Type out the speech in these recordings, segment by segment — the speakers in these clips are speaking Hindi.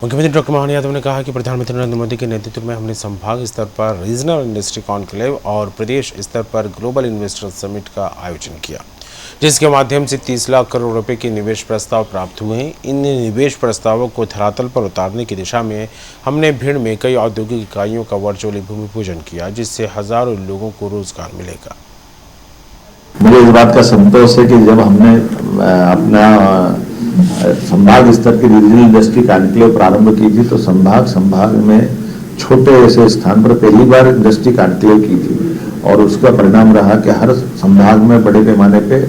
मुख्यमंत्री डॉक्टर मोहन यादव ने कहा कि प्रधानमंत्री नरेंद्र मोदी के नेतृत्व में हमने संभाग स्तर पर रीजनल इंडस्ट्री कॉन्क्लेव और प्रदेश स्तर पर ग्लोबल इन्वेस्टर समिट का आयोजन किया, जिसके माध्यम से 30 लाख करोड़ रुपए के निवेश प्रस्ताव प्राप्त हुए हैं। इन निवेश प्रस्तावों को धरातल पर उतारने की दिशा में हमने भिंड में कई औद्योगिक इकाइयों का वर्चुअली भूमि पूजन किया, जिससे हजारों लोगों को रोजगार मिलेगा। मुझे इस बात का संतोष है कि जब हमने अपना संभाग स्तर की रीजनल इंडस्ट्री कॉन्क्लेव प्रारंभ की थी तो संभाग में छोटे ऐसे स्थान पर पहली बार इंडस्ट्री कॉन्क्लेव की थी और उसका परिणाम रहा कि हर संभाग में बड़े पैमाने पे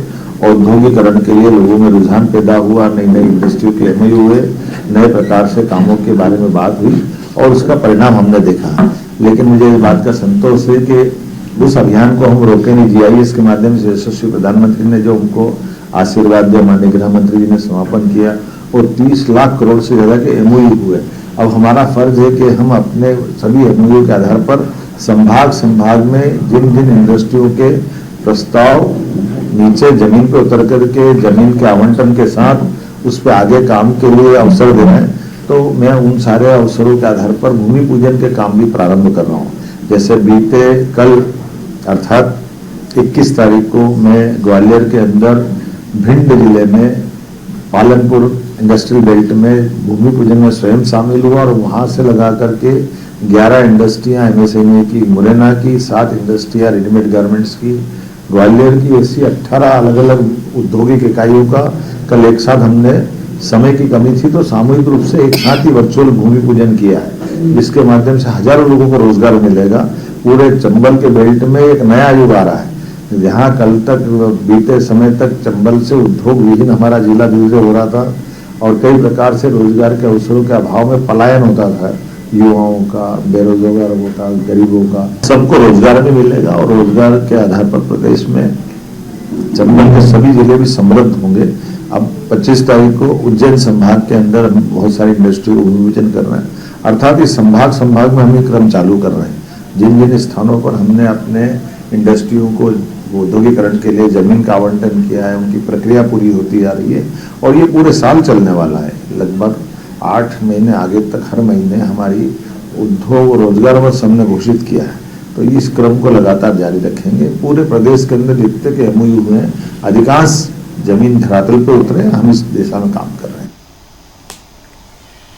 औद्योगिकरण के लिए लोगों में रुझान पैदा हुआ, नई नई इंडस्ट्री के एमओयू हुए, नए प्रकार से कामों के बारे में बात हुई और उसका परिणाम हमने देखा। लेकिन मुझे इस बात का संतोष है कि उस अभियान को हम रोके नहीं। जीआईएस के माध्यम से यशस्वी प्रधानमंत्री ने जो उनको आशीर्वाद दिया, माननीय गृह मंत्री जी ने समापन किया और 30 लाख करोड़ से ज्यादा के एमओयू हुए। अब हमारा फर्ज है कि हम अपने सभी एमओयू के आधार पर संभाग में जिन जिन इंडस्ट्रियों के प्रस्ताव नीचे जमीन पे उतर करके जमीन के आवंटन के साथ उस पर आगे काम के लिए अवसर दे रहे हैं, तो मैं उन सारे अवसरों के आधार पर भूमि पूजन के काम भी प्रारंभ कर रहा हूँ। जैसे बीते कल अर्थात 21 तारीख को मैं ग्वालियर के अंदर भिंड जिले में पालनपुर इंडस्ट्रियल बेल्ट में भूमि पूजन में स्वयं शामिल हुआ और वहां से लगा करके 11 इंडस्ट्रियां एमएसएमई की, मुरैना की 7 इंडस्ट्रियां रेडीमेड गारमेंट्स की, ग्वालियर की ऐसी 18 अलग अलग औद्योगिक इकाइयों का कल एक साथ हमने, समय की कमी थी तो सामूहिक रूप से एक साथ ही वर्चुअल भूमि पूजन किया है, जिसके माध्यम से हजारों लोगों को रोजगार मिलेगा। पूरे चंबल के बेल्ट में एक नया युग आ रहा है। जहाँ कल तक बीते समय तक चंबल से उद्योग विहीन हमारा जिला धीरे धीरे हो रहा था और कई प्रकार से रोजगार के अवसरों के अभाव में पलायन होता था, युवाओं का, बेरोजगारों का, गरीबों का, सबको रोजगार भी मिलेगा और रोजगार के आधार पर प्रदेश में चंबल के सभी जिले भी समृद्ध होंगे। अब 25 तारीख को उज्जैन संभाग के अंदर हम बहुत सारी इंडस्ट्री को भूमि पूजन कर रहे हैं, अर्थात इस संभाग में हम ये क्रम चालू कर रहे हैं। जिन जिन स्थानों पर हमने अपने इंडस्ट्रियों को औद्योगिकरण के लिए जमीन का आवंटन किया है, उनकी प्रक्रिया पूरी होती जा रही है और ये पूरे साल चलने वाला है। लगभग 8 महीने आगे तक हर महीने हमारी उद्योग और रोजगार वर्ष हमने घोषित किया है, तो इस क्रम को लगातार जारी रखेंगे। पूरे प्रदेश के अंदर जितने के एमओयू हुए हैं, अधिकांश जमीन धरातल पर उतरे, हम इस दिशा में काम कर रहे हैं।